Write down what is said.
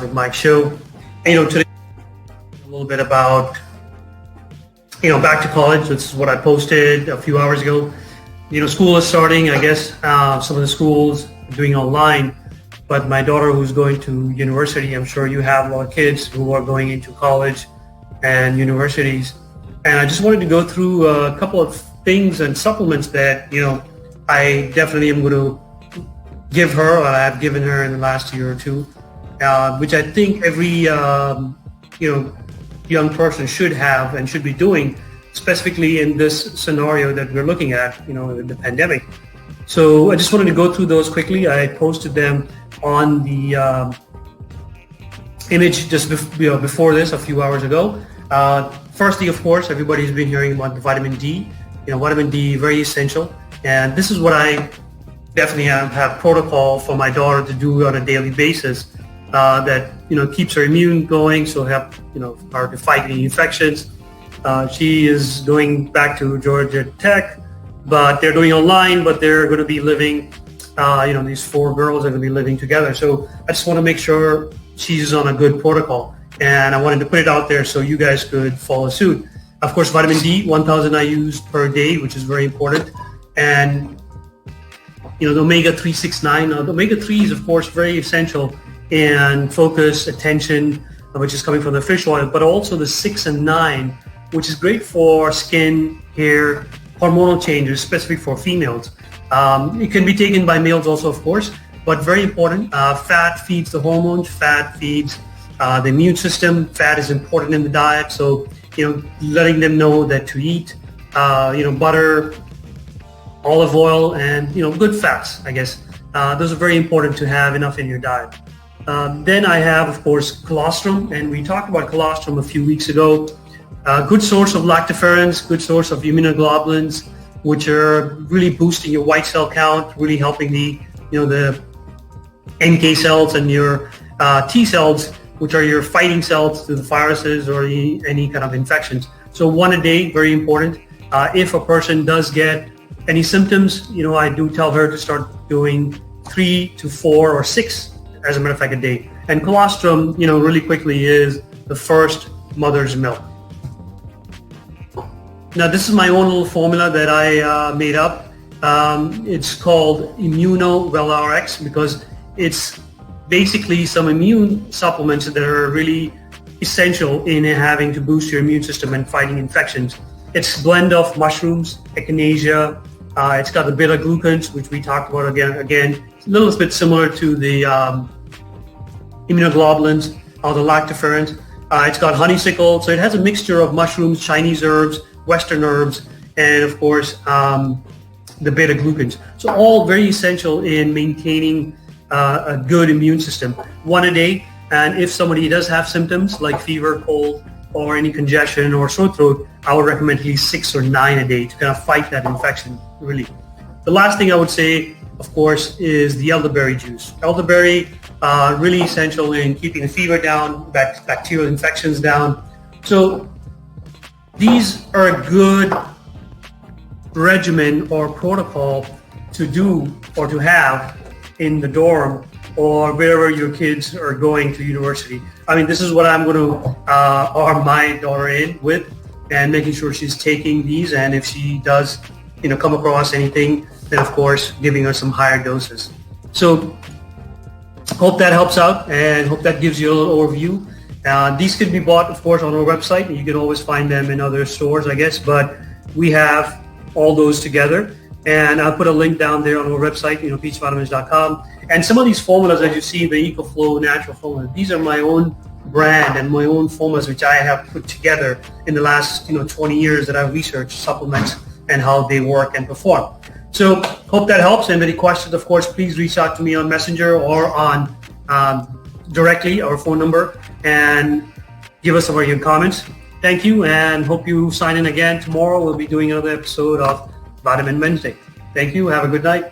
with Mike show. Today a little bit about, back to college. This is what I posted a few hours ago. School is starting, I guess. Some of the schools are doing online, but my daughter who's going to university, I'm sure you have a lot of kids who are going into college and universities. And I just wanted to go through a couple of things and supplements that, I definitely am going to give her, or I have given her in the last year or two, which I think every, young person should have and should be doing, specifically in this scenario that we're looking at, the pandemic. So I just wanted to go through those quickly. I posted them on the image just before this a few hours ago. Firstly, of course, everybody's been hearing about the vitamin D. Vitamin D, very essential. And this is what I definitely have protocol for my daughter to do on a daily basis that, keeps her immune going, so help, her to fight any infections. She is going back to Georgia Tech, but they're doing online, but they're going to be living, these four girls are going to be living together. So I just want to make sure she's on a good protocol. And I wanted to put it out there so you guys could follow suit. Of course, vitamin D, 1,000 IUs per day, which is very important. And, the omega-369, the omega-3 is, of course, very essential in focus, attention, which is coming from the fish oil, but also the 6 and 9, which is great for skin, hair, hormonal changes, specifically for females. It can be taken by males also, of course, but very important. Fat feeds the hormones, fat feeds the immune system. Fat is important in the diet, so letting them know that to eat butter, olive oil, and good fats, I guess. Those are very important to have enough in your diet. Then I have, of course, colostrum, and we talked about colostrum a few weeks ago. Good source of lactoferrins, good source of immunoglobulins, which are really boosting your white cell count, really helping the NK cells and your T cells, which are your fighting cells to the viruses or any kind of infections. So one a day, very important. If a person does get any symptoms, I do tell her to start doing 3 to 4 or 6, as a matter of fact, a day. And colostrum, really quickly is the first mother's milk. Now, this is my own little formula that I made up. It's called Immuno Rx because it's basically some immune supplements that are really essential in having to boost your immune system and fighting infections. It's a blend of mushrooms, echinacea. It's got the beta-glucans, which we talked about again. It's a little bit similar to the immunoglobulins or the lactoferrins. It's got honeysuckle, so it has a mixture of mushrooms, Chinese herbs, Western herbs, and of course the beta-glucans. So all very essential in maintaining a good immune system. One a day, and if somebody does have symptoms like fever, cold, or any congestion or sore throat, I would recommend at least 6 or 9 a day to kind of fight that infection, really. The last thing I would say, of course, is the elderberry juice. Elderberry, really essential in keeping the fever down, bacterial infections down. So these are a good regimen or protocol to do or to have in the dorm or wherever your kids are going to university. I mean, this is what I'm going to arm my daughter in with, and making sure she's taking these. And if she does, come across anything, then of course giving her some higher doses. So hope that helps out, and hope that gives you a little overview. These could be bought, of course, on our website. You can always find them in other stores, I guess, but we have all those together. And I'll put a link down there on our website, peachvitamins.com. And some of these formulas, as you see, the EcoFlow natural formula, these are my own brand and my own formulas, which I have put together in the last 20 years that I've researched supplements and how they work and perform. So hope that helps. And any questions, of course, please reach out to me on Messenger or on directly our phone number and give us some of your comments. Thank you, and hope you sign in again tomorrow. We'll be doing another episode of Vitamin Wednesday. Thank you. Have a good night.